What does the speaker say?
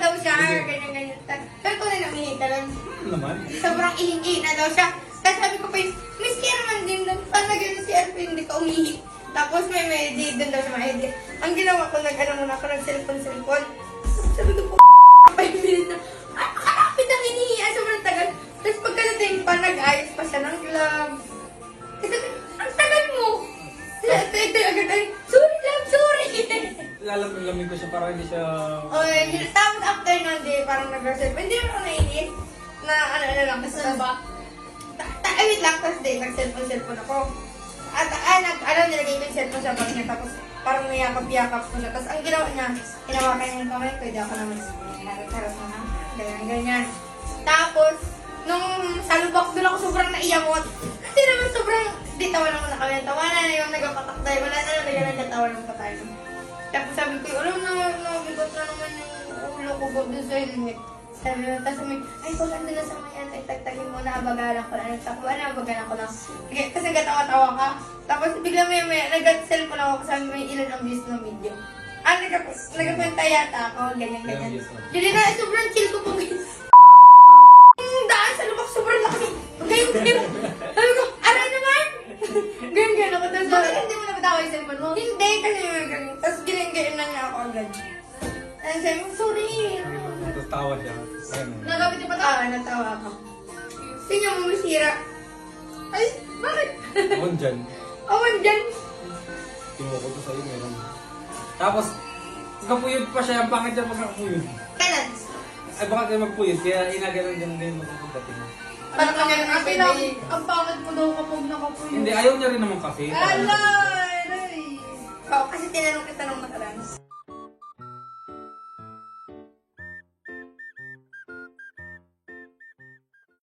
daw siya, ganyan-ganyan. Pero ko na umihi ka lang. Naman. Sobrang ihi na daw siya. Tapos sabi ko pa yun, Miss Kierman din doon. Paano ganyan si Alfie, hindi ka umihi. Tapos may medyo doon daw siya mahihi. Ang ginawa ko, nag-ano muna ako, nag-cellphone. Sabi ko po, 5 minutes na. Ay, makalapit ang hinihiya. Sobrang tagal. Tapos pagkadating pa, nag-ayos pa siya ng glove. Kasi, ang tagal mo. Ito agad ay, sorry love, sorry. Lalamig ko siya para hindi siya... Okay, tapos after nun, di, parang nag-cellphone. Hindi naman ako nainis. Na ano lang, basta ba? Wait lang, tapos di, nag-cellphone ako. At nilagay ko yung cellphone sa bag niya, tapos parang nayakap-yakap ko siya. Tapos ang ginawa niya, hinawakan yung kamay ko, hindi ako naman harap mo na. Ganyan. Tapos, nung sa lubak doon ako sobrang naiyamot. Kasi naman sobrang, di tawa naman na kami. Tawanan na yung nagpapatakday. Wala na lang nagkatawa ng patay. Tapos sabi ko, alam na, nabigot na naman yung ulo ko doon sa helmet. Sabi na, tapos sabi, ay, pag ando na sa may ay tagtagin mo na, abagalan ko na. Nagtakbuhan na, abagalan ko na. Kasi nagkatawa-tawa ka. Tapos bigla may nag-cellphone ako kasi may ilan ang views ng video. Nagkapunta yata ako, ganyan-ganyan. Jadi na, sobrang chill ko pag yung daan sa lubak, sobrang laki. Ganyan-ganyan. Sabi ko, aray naman! Ganyan-ganyan ako. Tapos bakit hindi mo napatawa yung cellphone mo? Hindi, kasi ganyan. Tapos ganyan-ganyan na niya ako agad. Tapos sabi ko, sorry. Tapos tawa siya. Nagapit yung patawa, natawa ako. Tingnan mo, masira. Ay, bakit? Awan dyan. Awan dyan. Tinuko ko sa'yo, meron. Tapos, kapuyod pa siya. Ang pangit niya pag nakapuyod. Kailan? Ay, baka kayo magpuyod. Kaya inagalan ganun magpapagdating. Parang kanya ng Ang pinang- ang pangit mo daw kapag nakapuyo. Hindi, ayaw niya rin naman kasi. Alay! Alay! Oo, kasi tinanong kita nung nakaraan.